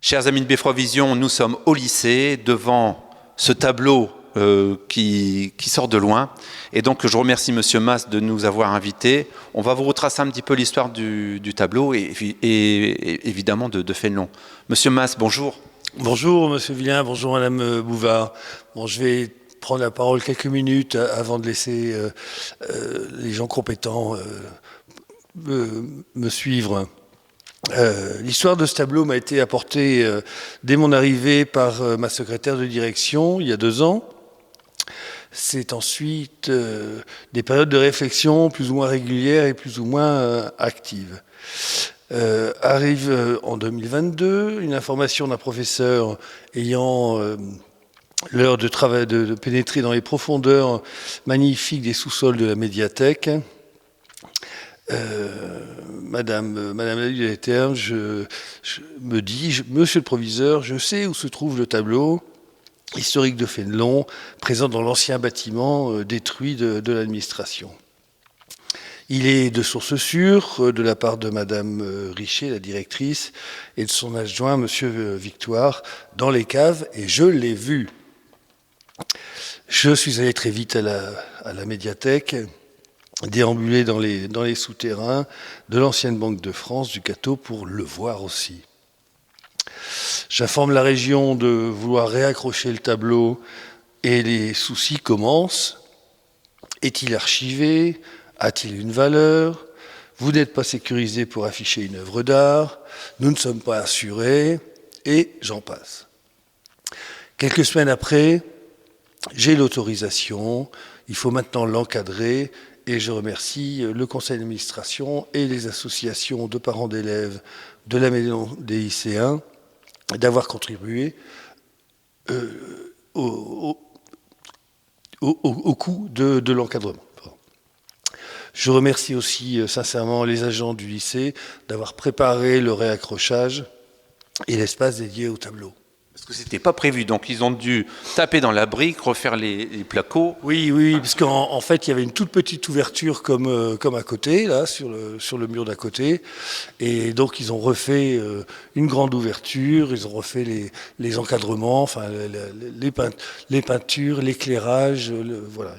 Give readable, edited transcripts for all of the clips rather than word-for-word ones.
Chers amis de Beffroi Vision, nous sommes au lycée, devant ce tableau qui sort de loin. Et donc, je remercie Monsieur Mas de nous avoir invités. On va vous retracer un petit peu l'histoire du tableau et évidemment de Fénelon. Monsieur Mas, bonjour. Bonjour Monsieur Villain, bonjour Madame Bouvard. Bon, je vais prendre la parole quelques minutes avant de laisser les gens compétents me suivre. L'histoire de ce tableau m'a été apportée dès mon arrivée par ma secrétaire de direction il y a 2 ans. C'est ensuite des périodes de réflexion plus ou moins régulières et plus ou moins actives. Arrive en 2022 une information d'un professeur ayant l'heure de pénétrer dans les profondeurs magnifiques des sous-sols de la médiathèque. Madame la directrice me dit, Monsieur le proviseur, je sais où se trouve le tableau historique de Fénelon, présent dans l'ancien bâtiment détruit de l'administration. Il est de source sûre, de la part de Madame Richer, la directrice, et de son adjoint, Monsieur Victoire, dans les caves, et je l'ai vu. Je suis allé très vite à la médiathèque, déambuler dans les souterrains de l'ancienne Banque de France, du Cateau, pour le voir aussi. J'informe la région de vouloir réaccrocher le tableau et les soucis commencent. Est-il archivé ? A-t-il une valeur ? Vous n'êtes pas sécurisé pour afficher une œuvre d'art. Nous ne sommes pas assurés. Et j'en passe. Quelques semaines après, j'ai l'autorisation. Il faut maintenant l'encadrer. Et je remercie le conseil d'administration et les associations de parents d'élèves de la Maison des lycéens d'avoir contribué au coût de l'encadrement. Je remercie aussi sincèrement les agents du lycée d'avoir préparé le réaccrochage et l'espace dédié au tableau. Parce que c'était pas prévu, donc ils ont dû taper dans la brique, refaire les placos. Oui, parce qu'en fait, il y avait une toute petite ouverture comme à côté, là, sur le mur d'à côté. Et donc, ils ont refait une grande ouverture, ils ont refait les encadrements, enfin, les peintures, l'éclairage, voilà.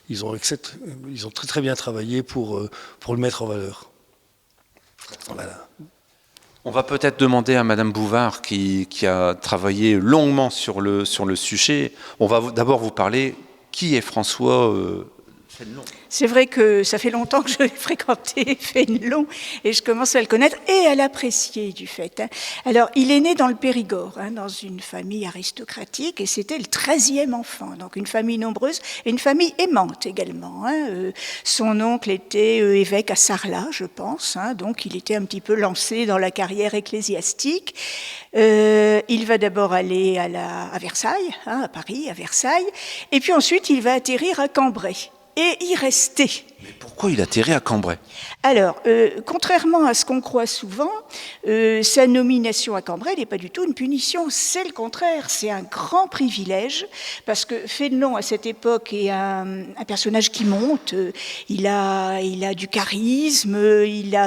Ils ont très très bien travaillé pour le mettre en valeur. Voilà. On va peut-être demander à Madame Bouvard, qui a travaillé longuement sur le sujet. On va d'abord vous parler, qui est François Fénelon ? C'est vrai que ça fait longtemps que je l'ai fréquenté, Fénelon, et je commence à le connaître et à l'apprécier du fait. Alors, il est né dans le Périgord, dans une famille aristocratique, et c'était le 13e enfant, donc une famille nombreuse et une famille aimante également. Son oncle était évêque à Sarlat, je pense, donc il était un petit peu lancé dans la carrière ecclésiastique. Il va d'abord aller à Versailles, à Paris, à Versailles, et puis ensuite il va atterrir à Cambrai. Et y rester. Mais pourquoi il atterrit à Cambrai ? Alors, contrairement à ce qu'on croit souvent, sa nomination à Cambrai n'est pas du tout une punition, c'est le contraire, c'est un grand privilège, parce que Fénelon, à cette époque, est un personnage qui monte, il a du charisme,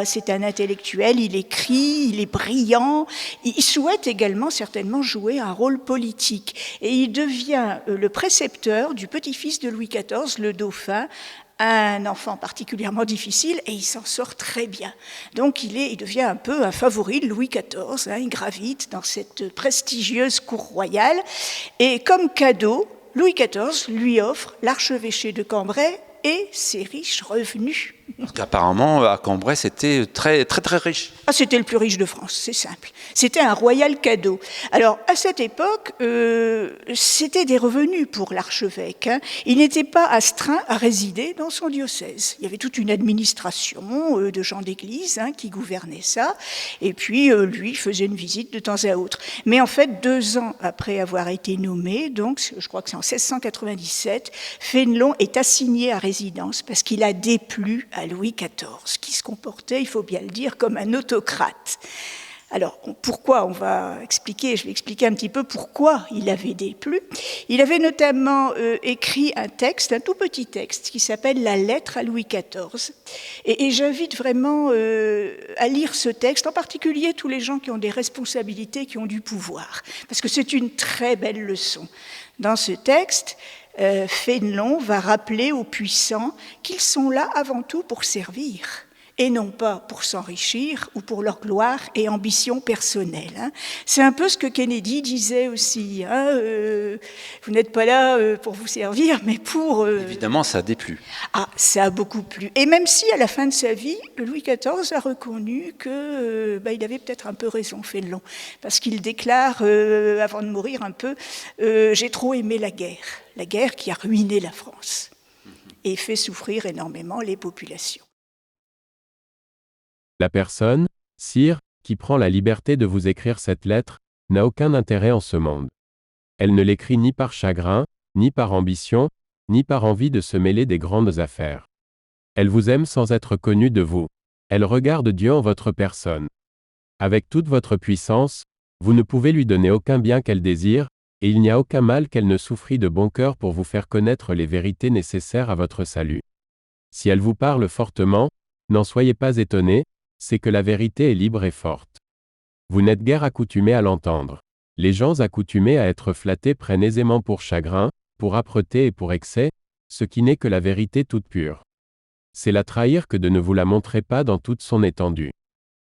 c'est un intellectuel, il écrit, il est brillant, il souhaite également certainement jouer un rôle politique, et il devient le précepteur du petit-fils de Louis XIV, le dauphin, un enfant particulièrement difficile, et il s'en sort très bien. Donc il devient un peu un favori de Louis XIV, il gravite dans cette prestigieuse cour royale, et comme cadeau, Louis XIV lui offre l'archevêché de Cambrai et ses riches revenus. Apparemment, à Cambrai, c'était très, très, très riche. Ah, c'était le plus riche de France, c'est simple. C'était un royal cadeau. Alors, à cette époque, c'était des revenus pour l'archevêque. Il n'était pas astreint à résider dans son diocèse. Il y avait toute une administration de gens d'église qui gouvernait ça. Et puis, lui faisait une visite de temps à autre. Mais en fait, 2 ans après avoir été nommé, donc je crois que c'est en 1697, Fénelon est assigné à résidence parce qu'il a déplu à Louis XIV, qui se comportait, il faut bien le dire, comme un autocrate. Alors, pourquoi? Je vais expliquer un petit peu pourquoi il avait déplu. Il avait notamment écrit un texte, un tout petit texte, qui s'appelle « La lettre à Louis XIV ». Et j'invite vraiment à lire ce texte, en particulier tous les gens qui ont des responsabilités, qui ont du pouvoir, parce que c'est une très belle leçon. Dans ce texte, Fénelon va rappeler aux puissants qu'ils sont là avant tout pour servir, et non pas pour s'enrichir ou pour leur gloire et ambition personnelle. C'est un peu ce que Kennedy disait aussi. Vous n'êtes pas là pour vous servir, mais pour... Évidemment, ça a déplu. Ah, ça a beaucoup plu. Et même si, à la fin de sa vie, Louis XIV a reconnu que il avait peut-être un peu raison, Fénelon, parce qu'il déclare, avant de mourir un peu, j'ai trop aimé la guerre qui a ruiné la France et fait souffrir énormément les populations. La personne, sire, qui prend la liberté de vous écrire cette lettre, n'a aucun intérêt en ce monde. Elle ne l'écrit ni par chagrin, ni par ambition, ni par envie de se mêler des grandes affaires. Elle vous aime sans être connue de vous. Elle regarde Dieu en votre personne. Avec toute votre puissance, vous ne pouvez lui donner aucun bien qu'elle désire, et il n'y a aucun mal qu'elle ne souffrit de bon cœur pour vous faire connaître les vérités nécessaires à votre salut. Si elle vous parle fortement, n'en soyez pas étonnés, c'est que la vérité est libre et forte. Vous n'êtes guère accoutumés à l'entendre. Les gens accoutumés à être flattés prennent aisément pour chagrin, pour âpreté et pour excès, ce qui n'est que la vérité toute pure. C'est la trahir que de ne vous la montrer pas dans toute son étendue.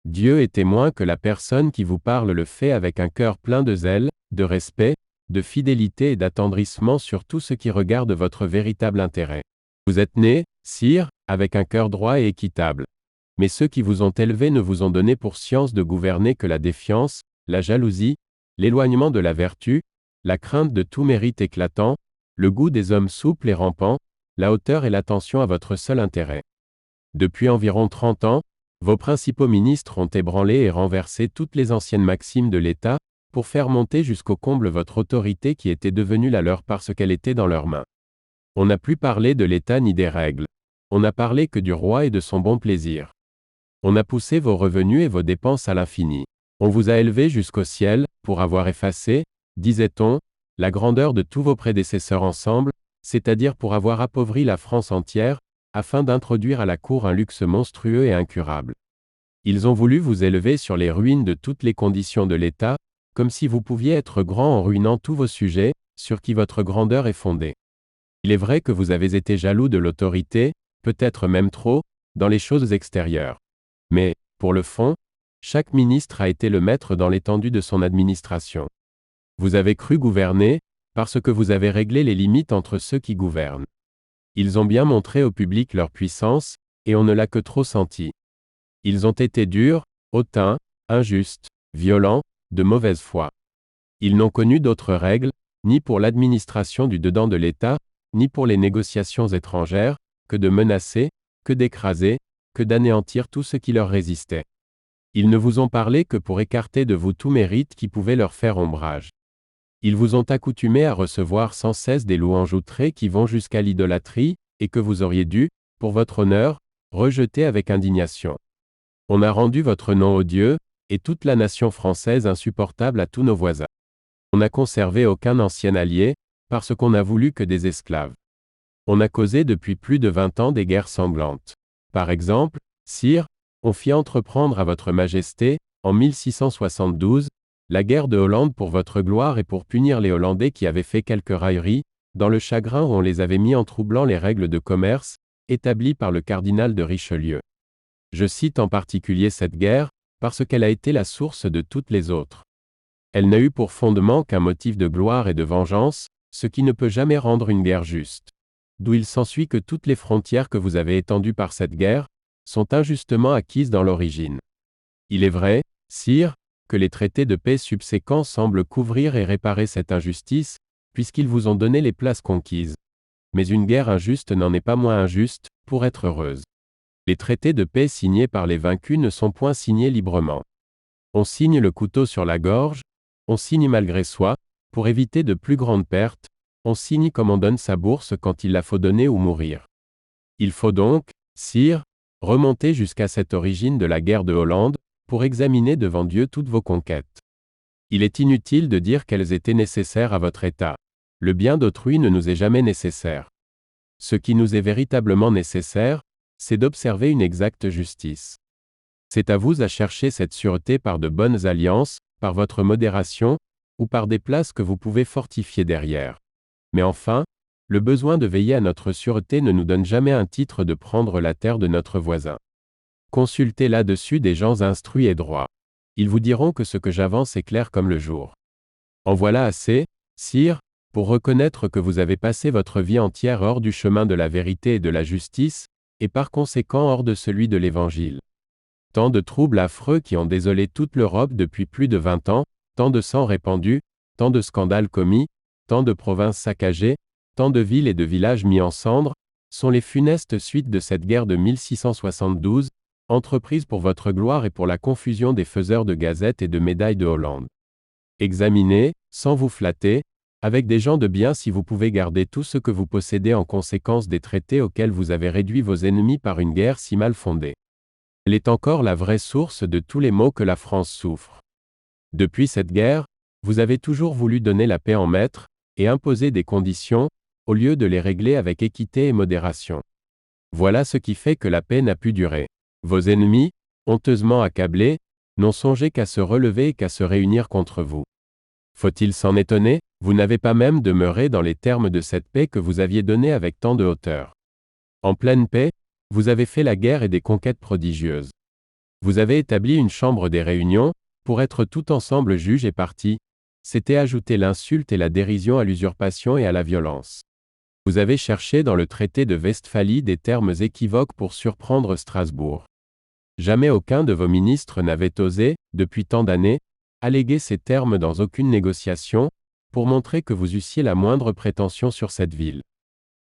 Dieu est témoin que la personne qui vous parle le fait avec un cœur plein de zèle, de respect, de fidélité et d'attendrissement sur tout ce qui regarde votre véritable intérêt. Vous êtes né, sire, avec un cœur droit et équitable. Mais ceux qui vous ont élevé ne vous ont donné pour science de gouverner que la défiance, la jalousie, l'éloignement de la vertu, la crainte de tout mérite éclatant, le goût des hommes souples et rampants, la hauteur et l'attention à votre seul intérêt. Depuis environ 30 ans, vos principaux ministres ont ébranlé et renversé toutes les anciennes maximes de l'État, pour faire monter jusqu'au comble votre autorité qui était devenue la leur parce qu'elle était dans leurs mains. On n'a plus parlé de l'État ni des règles. On n'a parlé que du roi et de son bon plaisir. On a poussé vos revenus et vos dépenses à l'infini. On vous a élevé jusqu'au ciel, pour avoir effacé, disait-on, la grandeur de tous vos prédécesseurs ensemble, c'est-à-dire pour avoir appauvri la France entière, afin d'introduire à la cour un luxe monstrueux et incurable. Ils ont voulu vous élever sur les ruines de toutes les conditions de l'État, comme si vous pouviez être grand en ruinant tous vos sujets, sur qui votre grandeur est fondée. Il est vrai que vous avez été jaloux de l'autorité, peut-être même trop, dans les choses extérieures. Mais, pour le fond, chaque ministre a été le maître dans l'étendue de son administration. Vous avez cru gouverner, parce que vous avez réglé les limites entre ceux qui gouvernent. Ils ont bien montré au public leur puissance, et on ne l'a que trop senti. Ils ont été durs, hautains, injustes, violents, de mauvaise foi. Ils n'ont connu d'autres règles, ni pour l'administration du dedans de l'État, ni pour les négociations étrangères, que de menacer, que d'écraser, que d'anéantir tout ce qui leur résistait. Ils ne vous ont parlé que pour écarter de vous tout mérite qui pouvait leur faire ombrage. Ils vous ont accoutumé à recevoir sans cesse des louanges outrées qui vont jusqu'à l'idolâtrie, et que vous auriez dû, pour votre honneur, rejeter avec indignation. On a rendu votre nom odieux, et toute la nation française insupportable à tous nos voisins. On n'a conservé aucun ancien allié, parce qu'on n'a voulu que des esclaves. On a causé depuis plus de 20 ans des guerres sanglantes. Par exemple, sire, on fit entreprendre à votre majesté, en 1672, la guerre de Hollande pour votre gloire et pour punir les Hollandais qui avaient fait quelques railleries, dans le chagrin où on les avait mis en troublant les règles de commerce, établies par le cardinal de Richelieu. Je cite en particulier cette guerre, parce qu'elle a été la source de toutes les autres. Elle n'a eu pour fondement qu'un motif de gloire et de vengeance, ce qui ne peut jamais rendre une guerre juste. D'où il s'ensuit que toutes les frontières que vous avez étendues par cette guerre, sont injustement acquises dans l'origine. Il est vrai, sire, que les traités de paix subséquents semblent couvrir et réparer cette injustice, puisqu'ils vous ont donné les places conquises. Mais une guerre injuste n'en est pas moins injuste, pour être heureuse. Les traités de paix signés par les vaincus ne sont point signés librement. On signe le couteau sur la gorge, on signe malgré soi, pour éviter de plus grandes pertes, on signe comme on donne sa bourse quand il la faut donner ou mourir. Il faut donc, sire, remonter jusqu'à cette origine de la guerre de Hollande, pour examiner devant Dieu toutes vos conquêtes. Il est inutile de dire qu'elles étaient nécessaires à votre état. Le bien d'autrui ne nous est jamais nécessaire. Ce qui nous est véritablement nécessaire, c'est d'observer une exacte justice. C'est à vous à chercher cette sûreté par de bonnes alliances, par votre modération, ou par des places que vous pouvez fortifier derrière. Mais enfin, le besoin de veiller à notre sûreté ne nous donne jamais un titre de prendre la terre de notre voisin. Consultez là-dessus des gens instruits et droits. Ils vous diront que ce que j'avance est clair comme le jour. En voilà assez, sire, pour reconnaître que vous avez passé votre vie entière hors du chemin de la vérité et de la justice, et par conséquent hors de celui de l'Évangile. Tant de troubles affreux qui ont désolé toute l'Europe depuis plus de 20 ans, tant de sang répandu, tant de scandales commis, tant de provinces saccagées, tant de villes et de villages mis en cendres, sont les funestes suites de cette guerre de 1672, entreprise pour votre gloire et pour la confusion des faiseurs de gazettes et de médailles de Hollande. Examinez, sans vous flatter, avec des gens de bien si vous pouvez garder tout ce que vous possédez en conséquence des traités auxquels vous avez réduit vos ennemis par une guerre si mal fondée. Elle est encore la vraie source de tous les maux que la France souffre. Depuis cette guerre, vous avez toujours voulu donner la paix en maître, et imposer des conditions, au lieu de les régler avec équité et modération. Voilà ce qui fait que la paix n'a pu durer. Vos ennemis, honteusement accablés, n'ont songé qu'à se relever et qu'à se réunir contre vous. Faut-il s'en étonner? Vous n'avez pas même demeuré dans les termes de cette paix que vous aviez donnée avec tant de hauteur. En pleine paix, vous avez fait la guerre et des conquêtes prodigieuses. Vous avez établi une chambre des réunions, pour être tout ensemble juges et partis. C'était ajouter l'insulte et la dérision à l'usurpation et à la violence. Vous avez cherché dans le traité de Westphalie des termes équivoques pour surprendre Strasbourg. Jamais aucun de vos ministres n'avait osé, depuis tant d'années, alléguer ces termes dans aucune négociation, pour montrer que vous eussiez la moindre prétention sur cette ville.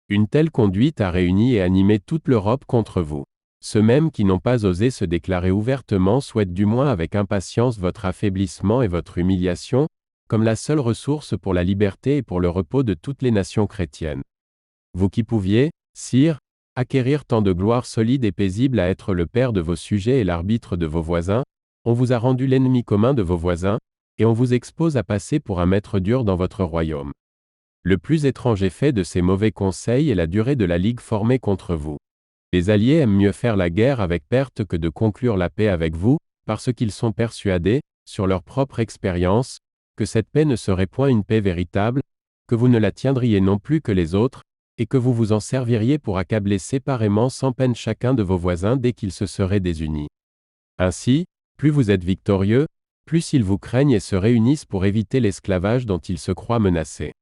Une telle conduite a réuni et animé toute l'Europe contre vous. Ceux mêmes qui n'ont pas osé se déclarer ouvertement souhaitent du moins avec impatience votre affaiblissement et votre humiliation, comme la seule ressource pour la liberté et pour le repos de toutes les nations chrétiennes. Vous qui pouviez, sire, acquérir tant de gloire solide et paisible à être le père de vos sujets et l'arbitre de vos voisins, on vous a rendu l'ennemi commun de vos voisins, et on vous expose à passer pour un maître dur dans votre royaume. Le plus étrange effet de ces mauvais conseils est la durée de la ligue formée contre vous. Les alliés aiment mieux faire la guerre avec perte que de conclure la paix avec vous, parce qu'ils sont persuadés, sur leur propre expérience, que cette paix ne serait point une paix véritable, que vous ne la tiendriez non plus que les autres, et que vous vous en serviriez pour accabler séparément sans peine chacun de vos voisins dès qu'ils se seraient désunis. Ainsi, plus vous êtes victorieux, plus ils vous craignent et se réunissent pour éviter l'esclavage dont ils se croient menacés.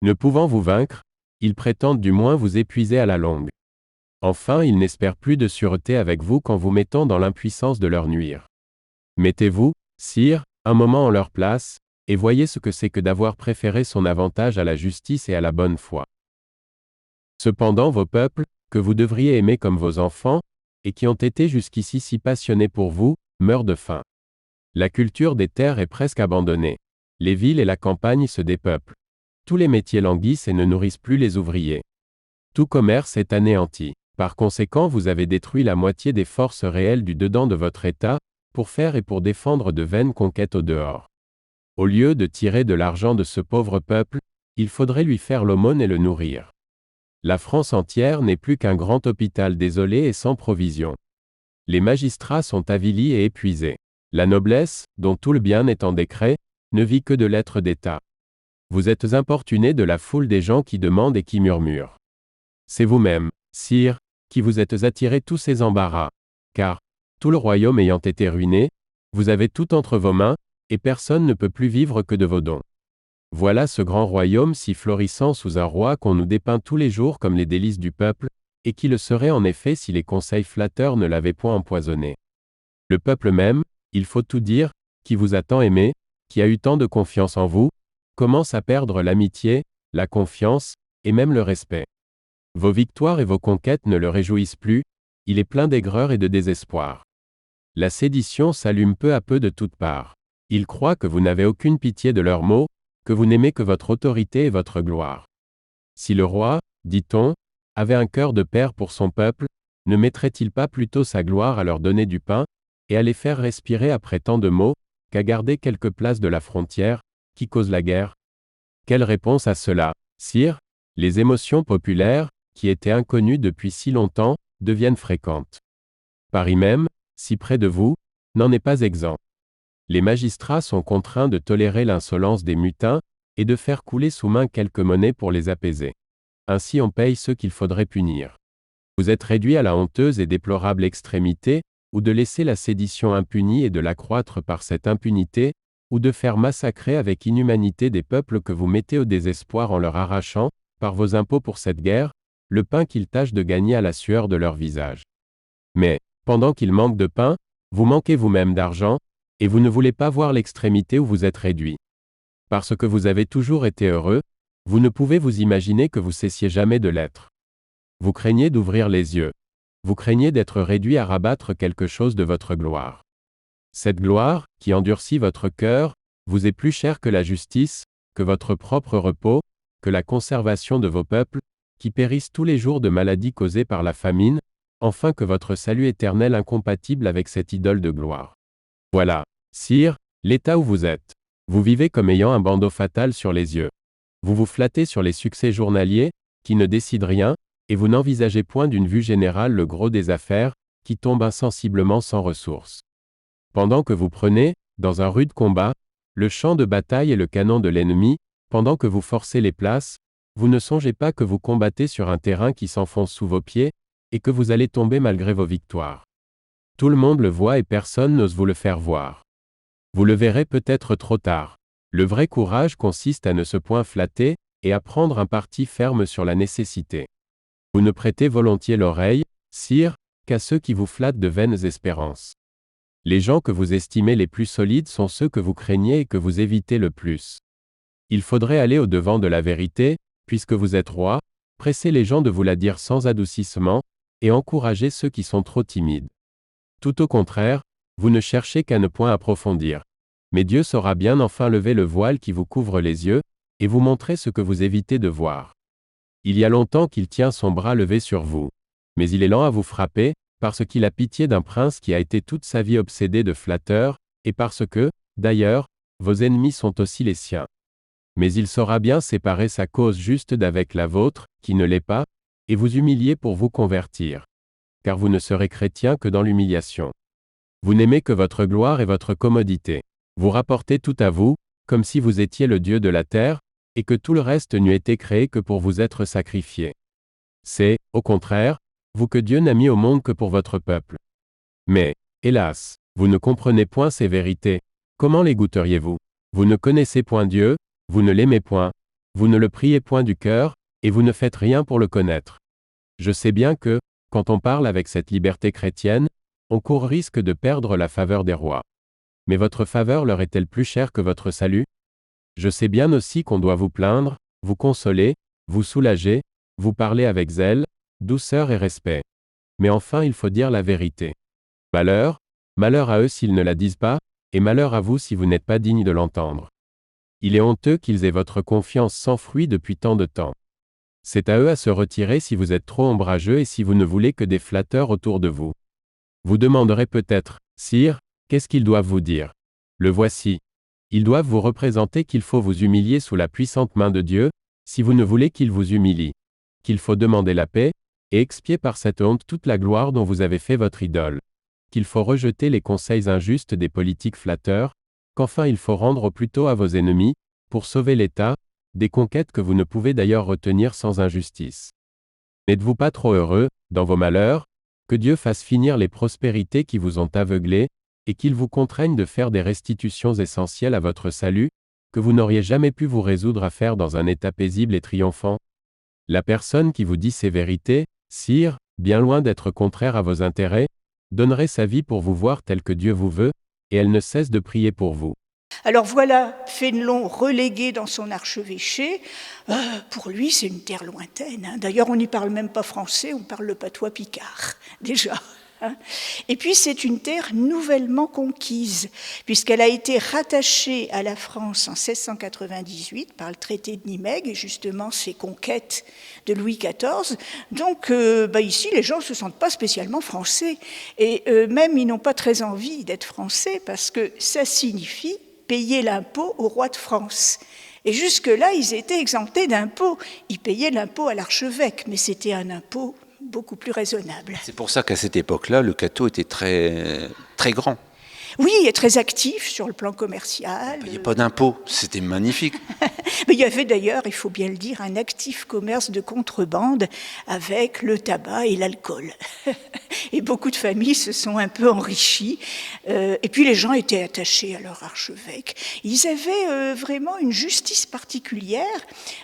Ne pouvant vous vaincre, ils prétendent du moins vous épuiser à la longue. Enfin, ils n'espèrent plus de sûreté avec vous qu'en vous mettant dans l'impuissance de leur nuire. Mettez-vous, sire, un moment en leur place, et voyez ce que c'est que d'avoir préféré son avantage à la justice et à la bonne foi. Cependant vos peuples, que vous devriez aimer comme vos enfants, et qui ont été jusqu'ici si passionnés pour vous, meurent de faim. La culture des terres est presque abandonnée. Les villes et la campagne se dépeuplent. Tous les métiers languissent et ne nourrissent plus les ouvriers. Tout commerce est anéanti. Par conséquent, vous avez détruit la moitié des forces réelles du dedans de votre État, pour faire et pour défendre de vaines conquêtes au dehors. Au lieu de tirer de l'argent de ce pauvre peuple, il faudrait lui faire l'aumône et le nourrir. La France entière n'est plus qu'un grand hôpital désolé et sans provisions. Les magistrats sont avilis et épuisés. La noblesse, dont tout le bien est en décret, ne vit que de lettres d'État. Vous êtes importunés de la foule des gens qui demandent et qui murmurent. C'est vous-même, sire, qui vous êtes attiré tous ces embarras, car, tout le royaume ayant été ruiné, vous avez tout entre vos mains, et personne ne peut plus vivre que de vos dons. Voilà ce grand royaume si florissant sous un roi qu'on nous dépeint tous les jours comme les délices du peuple, et qui le serait en effet si les conseils flatteurs ne l'avaient point empoisonné. Le peuple même, il faut tout dire, qui vous a tant aimé, qui a eu tant de confiance en vous, commence à perdre l'amitié, la confiance, et même le respect. Vos victoires et vos conquêtes ne le réjouissent plus, il est plein d'aigreur et de désespoir. La sédition s'allume peu à peu de toutes parts. Il croit que vous n'avez aucune pitié de leurs maux, que vous n'aimez que votre autorité et votre gloire. Si le roi, dit-on, avait un cœur de père pour son peuple, ne mettrait-il pas plutôt sa gloire à leur donner du pain, et à les faire respirer après tant de maux, qu'à garder quelques places de la frontière, qui cause la guerre? Quelle réponse à cela, sire? Les émotions populaires, qui étaient inconnues depuis si longtemps, deviennent fréquentes. Paris même, si près de vous, n'en est pas exempt. Les magistrats sont contraints de tolérer l'insolence des mutins, et de faire couler sous main quelques monnaies pour les apaiser. Ainsi on paye ceux qu'il faudrait punir. Vous êtes réduits à la honteuse et déplorable extrémité, ou de laisser la sédition impunie et de l'accroître par cette impunité, ou de faire massacrer avec inhumanité des peuples que vous mettez au désespoir en leur arrachant, par vos impôts pour cette guerre, le pain qu'ils tâchent de gagner à la sueur de leur visage. Mais, pendant qu'ils manquent de pain, vous manquez vous-même d'argent, et vous ne voulez pas voir l'extrémité où vous êtes réduits. Parce que vous avez toujours été heureux, vous ne pouvez vous imaginer que vous cessiez jamais de l'être. Vous craignez d'ouvrir les yeux. Vous craignez d'être réduit à rabattre quelque chose de votre gloire. Cette gloire, qui endurcit votre cœur, vous est plus chère que la justice, que votre propre repos, que la conservation de vos peuples, qui périssent tous les jours de maladies causées par la famine, enfin que votre salut éternel incompatible avec cette idole de gloire. Voilà, sire, l'état où vous êtes. Vous vivez comme ayant un bandeau fatal sur les yeux. Vous vous flattez sur les succès journaliers, qui ne décident rien, et vous n'envisagez point d'une vue générale le gros des affaires, qui tombent insensiblement sans ressources. Pendant que vous prenez, dans un rude combat, le champ de bataille et le canon de l'ennemi, pendant que vous forcez les places, vous ne songez pas que vous combattez sur un terrain qui s'enfonce sous vos pieds, et que vous allez tomber malgré vos victoires. Tout le monde le voit et personne n'ose vous le faire voir. Vous le verrez peut-être trop tard. Le vrai courage consiste à ne se point flatter, et à prendre un parti ferme sur la nécessité. Vous ne prêtez volontiers l'oreille, sire, qu'à ceux qui vous flattent de vaines espérances. Les gens que vous estimez les plus solides sont ceux que vous craignez et que vous évitez le plus. Il faudrait aller au-devant de la vérité, puisque vous êtes roi, presser les gens de vous la dire sans adoucissement, et encourager ceux qui sont trop timides. Tout au contraire, vous ne cherchez qu'à ne point approfondir. Mais Dieu saura bien enfin lever le voile qui vous couvre les yeux, et vous montrer ce que vous évitez de voir. Il y a longtemps qu'il tient son bras levé sur vous. Mais il est lent à vous frapper, parce qu'il a pitié d'un prince qui a été toute sa vie obsédé de flatteur, et parce que, d'ailleurs, vos ennemis sont aussi les siens. Mais il saura bien séparer sa cause juste d'avec la vôtre, qui ne l'est pas, et vous humilier pour vous convertir. Car vous ne serez chrétien que dans l'humiliation. Vous n'aimez que votre gloire et votre commodité. Vous rapportez tout à vous, comme si vous étiez le Dieu de la terre, et que tout le reste n'eût été créé que pour vous être sacrifié. C'est, au contraire, vous que Dieu n'a mis au monde que pour votre peuple. Mais, hélas, vous ne comprenez point ces vérités. Comment les goûteriez-vous? Vous ne connaissez point Dieu, vous ne l'aimez point, vous ne le priez point du cœur, et vous ne faites rien pour le connaître. Je sais bien que, quand on parle avec cette liberté chrétienne, on court risque de perdre la faveur des rois. Mais votre faveur leur est-elle plus chère que votre salut? Je sais bien aussi qu'on doit vous plaindre, vous consoler, vous soulager, vous parler avec zèle, douceur et respect. Mais enfin il faut dire la vérité. Malheur, malheur à eux s'ils ne la disent pas, et malheur à vous si vous n'êtes pas digne de l'entendre. Il est honteux qu'ils aient votre confiance sans fruit depuis tant de temps. C'est à eux à se retirer si vous êtes trop ombrageux et si vous ne voulez que des flatteurs autour de vous. Vous demanderez peut-être, sire, qu'est-ce qu'ils doivent vous dire? Le voici. Ils doivent vous représenter qu'il faut vous humilier sous la puissante main de Dieu, si vous ne voulez qu'il vous humilie. Qu'il faut demander la paix, et expier par cette honte toute la gloire dont vous avez fait votre idole. Qu'il faut rejeter les conseils injustes des politiques flatteurs, qu'enfin il faut rendre au plus tôt à vos ennemis, pour sauver l'État, des conquêtes que vous ne pouvez d'ailleurs retenir sans injustice. N'êtes-vous pas trop heureux, dans vos malheurs, que Dieu fasse finir les prospérités qui vous ont aveuglés, et qu'il vous contraigne de faire des restitutions essentielles à votre salut, que vous n'auriez jamais pu vous résoudre à faire dans un état paisible et triomphant? La personne qui vous dit ces vérités, sire, bien loin d'être contraire à vos intérêts, donnerait sa vie pour vous voir tel que Dieu vous veut, et elle ne cesse de prier pour vous. Alors voilà, Fénelon relégué dans son archevêché. Pour lui, c'est une terre lointaine. D'ailleurs, on n'y parle même pas français, on parle le patois picard, déjà. hein. Et puis c'est une terre nouvellement conquise, puisqu'elle a été rattachée à la France en 1698 par le traité de Nimègue, et justement ces conquêtes de Louis XIV. Donc ici, les gens ne se sentent pas spécialement français, et même ils n'ont pas très envie d'être français, parce que ça signifie payer l'impôt au roi de France. Et jusque-là, ils étaient exemptés d'impôts. Ils payaient l'impôt à l'archevêque, mais c'était un impôt beaucoup plus raisonnable. C'est pour ça qu'à cette époque-là, le cateau était très, très grand. Oui, et très actif sur le plan commercial. Il n'y avait pas d'impôts, c'était magnifique. Mais il y avait d'ailleurs, il faut bien le dire, un actif commerce de contrebande avec le tabac et l'alcool. Et beaucoup de familles se sont un peu enrichies. Et puis les gens étaient attachés à leur archevêque. Ils avaient vraiment une justice particulière.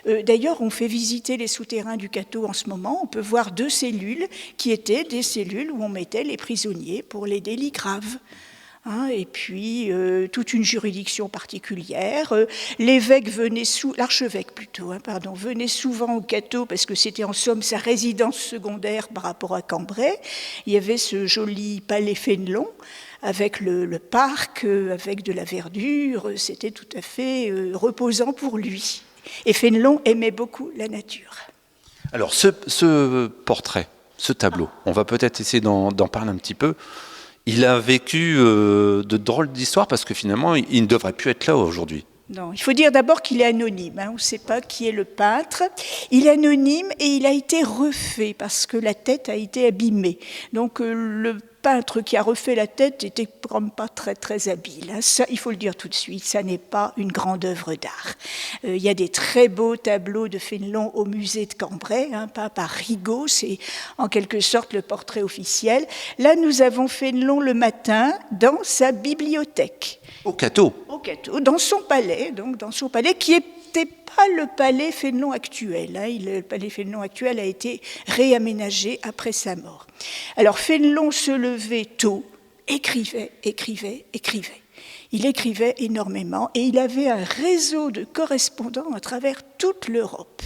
D'ailleurs, on fait visiter les souterrains du cateau en ce moment. On peut voir 2 cellules qui étaient des cellules où on mettait les prisonniers pour les délits graves. Et puis toute une juridiction particulière. L'archevêque venait souvent au cateau parce que c'était en somme sa résidence secondaire par rapport à Cambrai. Il y avait ce joli palais Fénelon avec le parc, avec de la verdure. C'était tout à fait reposant pour lui. Et Fénelon aimait beaucoup la nature. Alors ce portrait, ce tableau, on va peut-être essayer d'en parler un petit peu. Il a vécu de drôles d'histoires parce que finalement, il ne devrait plus être là aujourd'hui. Non, il faut dire d'abord qu'il est anonyme. On ne sait pas qui est le peintre. Il est anonyme et il a été refait parce que la tête a été abîmée. Donc le peintre qui a refait la tête n'était quand même pas très très habile. Ça, il faut le dire tout de suite, ça n'est pas une grande œuvre d'art. Il y a des très beaux tableaux de Fénelon au musée de Cambrai, peint par Rigaud, c'est en quelque sorte le portrait officiel. Là, nous avons Fénelon le matin dans sa bibliothèque. Au cateau, dans son palais, qui n'était pas le palais Fénelon actuel. Le palais Fénelon actuel a été réaménagé après sa mort. Alors Fénelon se levait tôt, écrivait. Il écrivait énormément et il avait un réseau de correspondants à travers toute l'Europe.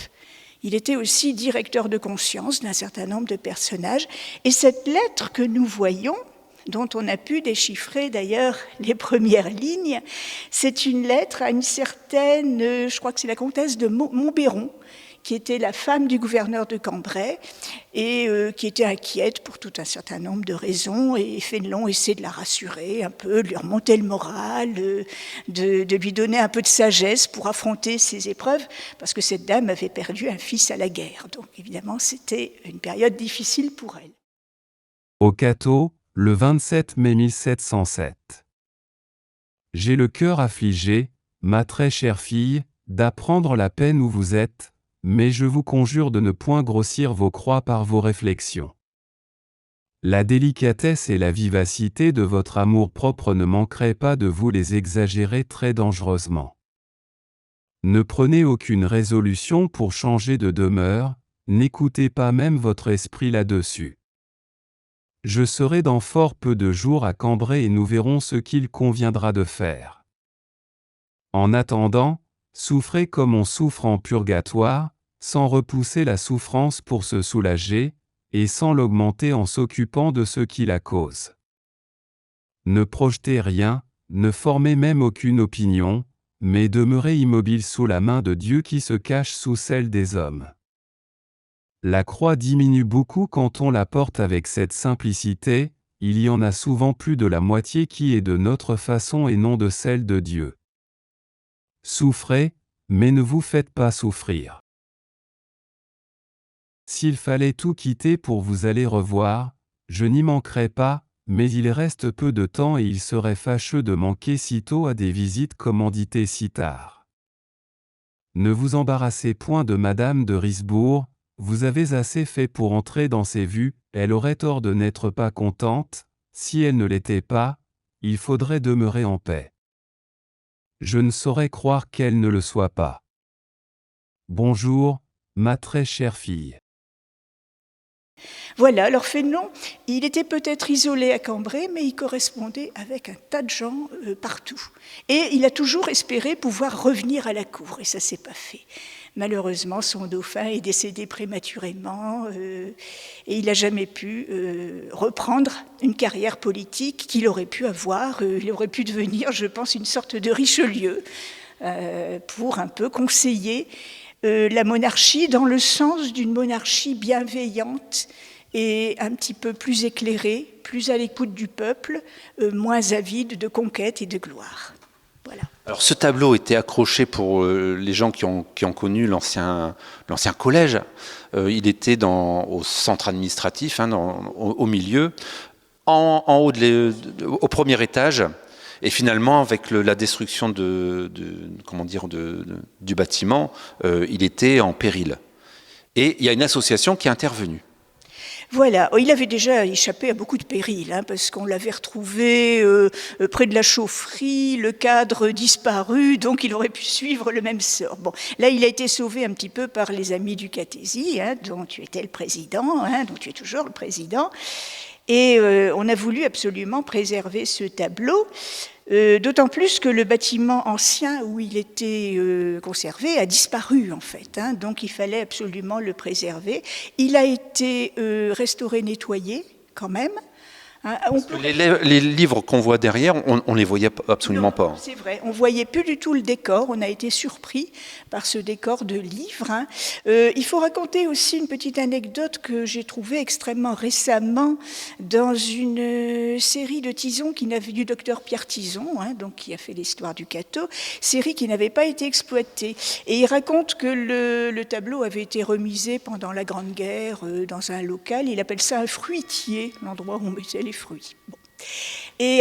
Il était aussi directeur de conscience d'un certain nombre de personnages. Et cette lettre que nous voyons, dont on a pu déchiffrer d'ailleurs les premières lignes, c'est une lettre à une certaine, je crois que c'est la comtesse de Montbéron, qui était la femme du gouverneur de Cambrai et qui était inquiète pour tout un certain nombre de raisons. Et Fénelon essaie de la rassurer un peu, de lui remonter le moral, de lui donner un peu de sagesse pour affronter ces épreuves, parce que cette dame avait perdu un fils à la guerre. Donc évidemment, c'était une période difficile pour elle. Au cateau, le 27 mai 1707. J'ai le cœur affligé, ma très chère fille, d'apprendre la peine où vous êtes, mais je vous conjure de ne point grossir vos croix par vos réflexions. La délicatesse et la vivacité de votre amour-propre ne manqueraient pas de vous les exagérer très dangereusement. Ne prenez aucune résolution pour changer de demeure, n'écoutez pas même votre esprit là-dessus. Je serai dans fort peu de jours à Cambrai et nous verrons ce qu'il conviendra de faire. En attendant, souffrez comme on souffre en purgatoire, sans repousser la souffrance pour se soulager, et sans l'augmenter en s'occupant de ce qui la cause. Ne projetez rien, ne formez même aucune opinion, mais demeurez immobile sous la main de Dieu qui se cache sous celle des hommes. La croix diminue beaucoup quand on la porte avec cette simplicité, il y en a souvent plus de la moitié qui est de notre façon et non de celle de Dieu. Souffrez, mais ne vous faites pas souffrir. S'il fallait tout quitter pour vous aller revoir, je n'y manquerais pas, mais il reste peu de temps et il serait fâcheux de manquer si tôt à des visites commanditées si tard. Ne vous embarrassez point de Madame de Risbourg, vous avez assez fait pour entrer dans ses vues, elle aurait tort de n'être pas contente, si elle ne l'était pas, il faudrait demeurer en paix. Je ne saurais croire qu'elle ne le soit pas. Bonjour, ma très chère fille. Voilà, alors Fénelon, il était peut-être isolé à Cambrai, mais il correspondait avec un tas de gens partout. Et il a toujours espéré pouvoir revenir à la cour, et ça ne s'est pas fait. Malheureusement, son dauphin est décédé prématurément et il n'a jamais pu reprendre une carrière politique qu'il aurait pu avoir. Il aurait pu devenir, je pense, une sorte de Richelieu pour un peu conseiller la monarchie dans le sens d'une monarchie bienveillante et un petit peu plus éclairée, plus à l'écoute du peuple, moins avide de conquête et de gloire. Voilà. Alors ce tableau était accroché pour les gens qui ont connu l'ancien collège. Il était au centre administratif, au milieu, en haut au premier étage. Et finalement, avec la destruction du bâtiment, il était en péril. Et il y a une association qui est intervenue. Voilà, il avait déjà échappé à beaucoup de périls, parce qu'on l'avait retrouvé près de la chaufferie, le cadre disparu, donc il aurait pu suivre le même sort. Bon, là, il a été sauvé un petit peu par les amis du Catésie, dont tu étais le président, dont tu es toujours le président. Et on a voulu absolument préserver ce tableau, d'autant plus que le bâtiment ancien où il était conservé a disparu en fait, donc il fallait absolument le préserver. Il a été restauré, nettoyé quand même. Les livres qu'on voit derrière, on les voyait absolument pas. C'est vrai, on voyait plus du tout le décor, on a été surpris par ce décor de livre. Il faut raconter aussi une petite anecdote que j'ai trouvée extrêmement récemment dans une série de Tison du docteur Pierre Tison, donc qui a fait l'histoire du Cateau, série qui n'avait pas été exploitée. Et il raconte que le tableau avait été remisé pendant la Grande Guerre dans un local, il appelle ça un fruitier, l'endroit où on mettait les fruits. Bon. Et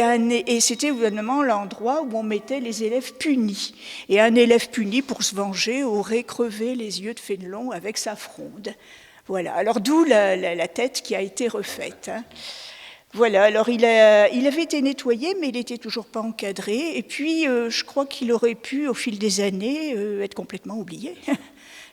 c'était évidemment l'endroit où on mettait les élèves punis. Et un élève puni, pour se venger, aurait crevé les yeux de Fénelon avec sa fronde. Voilà, alors d'où la tête qui a été refaite. Voilà, alors il avait été nettoyé, mais il n'était toujours pas encadré. Et puis, je crois qu'il aurait pu, au fil des années, être complètement oublié.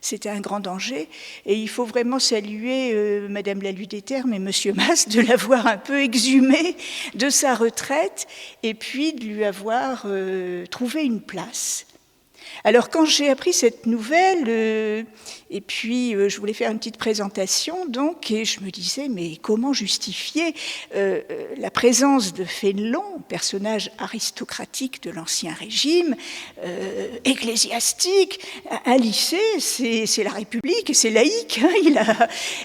C'était un grand danger. Et il faut vraiment saluer Madame la Ludéterme et Monsieur Mas de l'avoir un peu exhumé de sa retraite et puis de lui avoir trouvé une place. Alors quand j'ai appris cette nouvelle, et puis je voulais faire une petite présentation, donc, et je me disais, mais comment justifier la présence de Fénelon, personnage aristocratique de l'Ancien Régime, ecclésiastique, un lycée, c'est la République, c'est laïque.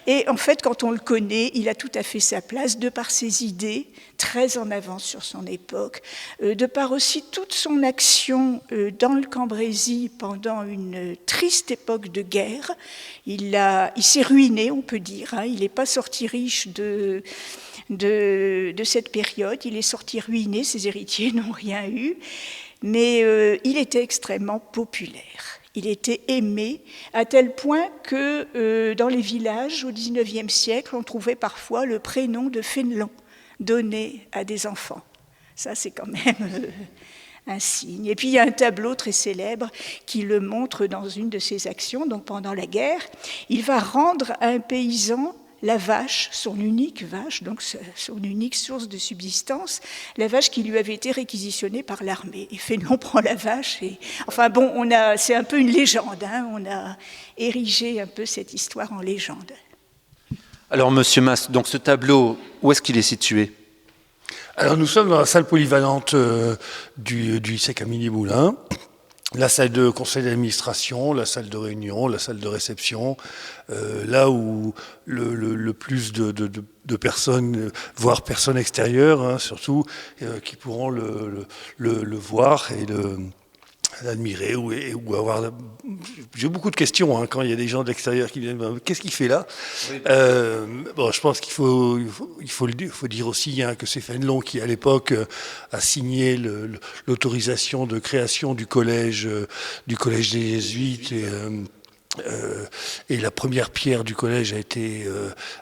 Et en fait, quand on le connaît, il a tout à fait sa place, de par ses idées, très en avance sur son époque, de par aussi toute son action dans le Cambrésis pendant une triste époque de guerre. Il s'est ruiné, on peut dire. Il n'est pas sorti riche de cette période. Il est sorti ruiné, ses héritiers n'ont rien eu. Mais il était extrêmement populaire. Il était aimé à tel point que dans les villages, au XIXe siècle, on trouvait parfois le prénom de Fénelon donné à des enfants. Ça, c'est quand même un signe. Et puis, il y a un tableau très célèbre qui le montre dans une de ses actions. Donc, pendant la guerre, il va rendre à un paysan la vache, son unique vache, donc son unique source de subsistance, la vache qui lui avait été réquisitionnée par l'armée. Et Fénelon prend la vache. Enfin bon, c'est un peu une légende. On a érigé un peu cette histoire en légende. Alors, Monsieur Mas, donc ce tableau, où est-ce qu'il est situé ? Alors, nous sommes dans la salle polyvalente du lycée Camille-Moulin, la salle de conseil d'administration, la salle de réunion, la salle de réception, là où le plus de personnes, voire personnes extérieures, surtout, qui pourront le voir et l'admirer ou avoir... J'ai beaucoup de questions quand il y a des gens de l'extérieur qui viennent. Qu'est-ce qu'il fait là ? Bon, je pense qu'il faut dire aussi que c'est Fénelon qui, à l'époque, a signé l'autorisation de création du collège des Jésuites et la première pierre du collège a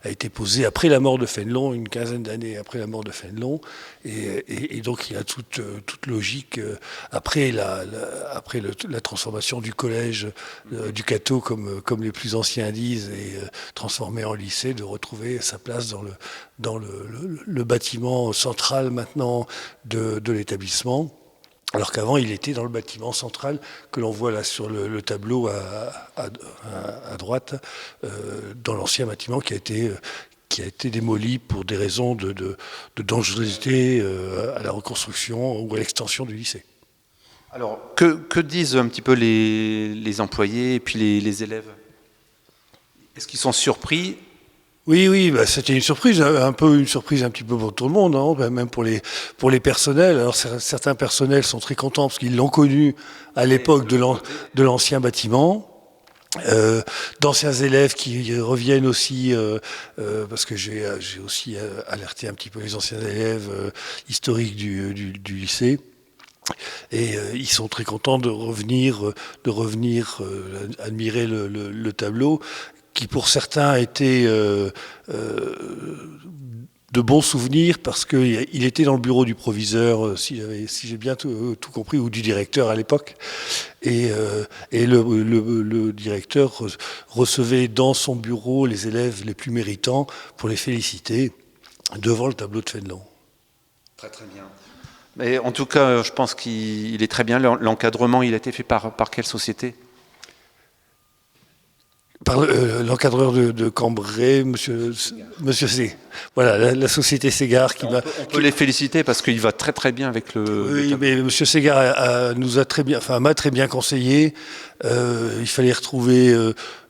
été posée après la mort de Fénelon, une quinzaine d'années après la mort de Fénelon, et donc il y a toute logique après la transformation du collège du Cateau, comme les plus anciens disent, et transformé en lycée, de retrouver sa place dans le bâtiment central maintenant de l'établissement. alors qu'avant, il était dans le bâtiment central que l'on voit là sur le tableau à droite, dans l'ancien bâtiment qui a été démoli pour des raisons de dangerosité à la reconstruction ou à l'extension du lycée. Alors, que disent un petit peu les employés et puis les élèves? Est-ce qu'ils sont surpris? Oui, bah, c'était une surprise, un petit peu pour tout le monde, hein, même pour les personnels. Alors certains personnels sont très contents parce qu'ils l'ont connu à l'époque de l'ancien bâtiment. D'anciens élèves qui reviennent aussi, parce que j'ai aussi alerté un petit peu les anciens élèves historiques du lycée. Et ils sont très contents de revenir admirer le tableau, qui pour certains était de bons souvenirs parce qu'il était dans le bureau du proviseur, si j'ai bien tout compris, ou du directeur à l'époque. Et le directeur recevait dans son bureau les élèves les plus méritants pour les féliciter devant le tableau de Fénelon. Très très bien. Mais en tout cas, je pense qu'il est très bien. L'encadrement, il a été fait par quelle société? Par l'encadreur de Cambrai, monsieur C. Voilà, la société Ségard qui m'a... On peut les féliciter parce qu'il va très très bien avec le... Oui, mais monsieur Ségard m'a très bien conseillé. Il fallait retrouver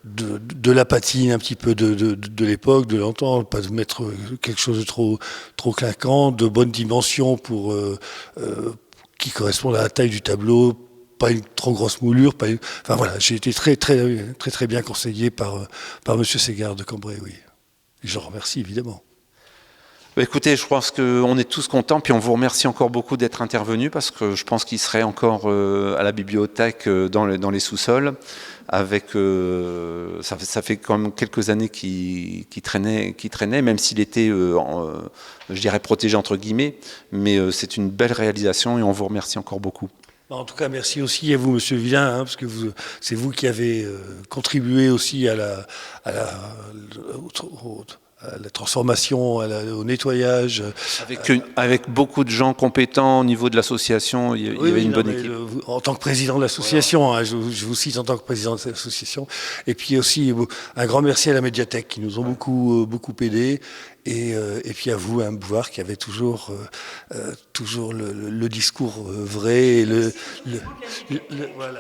de la patine un petit peu de l'époque, de l'antan, pas de mettre quelque chose de trop claquant, de bonnes dimensions pour qui correspondent à la taille du tableau. Pas une trop grosse moulure, enfin voilà, j'ai été très bien conseillé par monsieur Ségard de Cambrai, oui. Et je remercie évidemment. Bah écoutez, je pense qu'on est tous contents, puis on vous remercie encore beaucoup d'être intervenu parce que je pense qu'il serait encore à la bibliothèque dans les sous-sols. Avec ça fait quand même quelques années qu'il traînait, même s'il était, je dirais, protégé entre guillemets. Mais c'est une belle réalisation et on vous remercie encore beaucoup. En tout cas, merci aussi à vous, monsieur Villain, parce que c'est vous qui avez contribué aussi à la transformation, au nettoyage. Avec beaucoup de gens compétents au niveau de l'association, il y avait une bonne équipe. En tant que président de l'association, voilà. Je vous cite en tant que président de l'association. Et puis aussi, un grand merci à la médiathèque qui nous ont beaucoup aidés. Et puis à vous, Mme Bouvard, qui avait toujours le discours vrai. Voilà.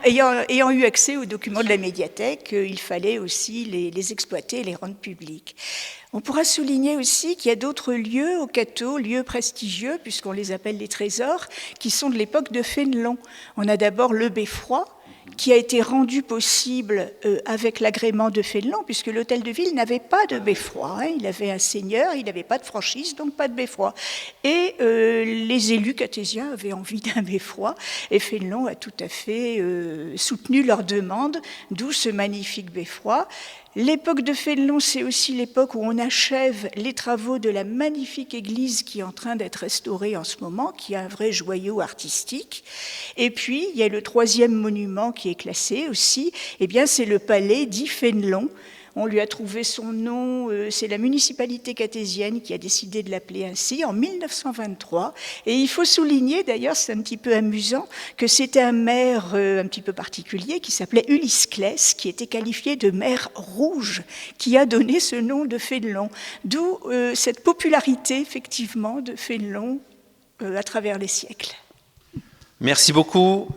Ayant eu accès aux documents de la médiathèque, il fallait aussi les exploiter et les rendre publics. On pourra souligner aussi qu'il y a d'autres lieux au Cateau, lieux prestigieux, puisqu'on les appelle les trésors, qui sont de l'époque de Fénelon. On a d'abord le Beffroi, qui a été rendu possible avec l'agrément de Fénelon, puisque l'hôtel de ville n'avait pas de beffroi. Il avait un seigneur, il n'avait pas de franchise, donc pas de beffroi. Et les élus catésiens avaient envie d'un beffroi, et Fénelon a tout à fait soutenu leur demande, d'où ce magnifique beffroi. L'époque de Fénelon, c'est aussi l'époque où on achève les travaux de la magnifique église qui est en train d'être restaurée en ce moment, qui est un vrai joyau artistique. Et puis, il y a le troisième monument qui est classé aussi, eh bien, c'est le palais dit Fénelon. On lui a trouvé son nom, c'est la municipalité catésienne qui a décidé de l'appeler ainsi en 1923. Et il faut souligner, d'ailleurs, c'est un petit peu amusant, que c'était un maire un petit peu particulier qui s'appelait Ulysse Claes, qui était qualifié de maire rouge, qui a donné ce nom de Fénelon. D'où cette popularité, effectivement, de Fénelon à travers les siècles. Merci beaucoup.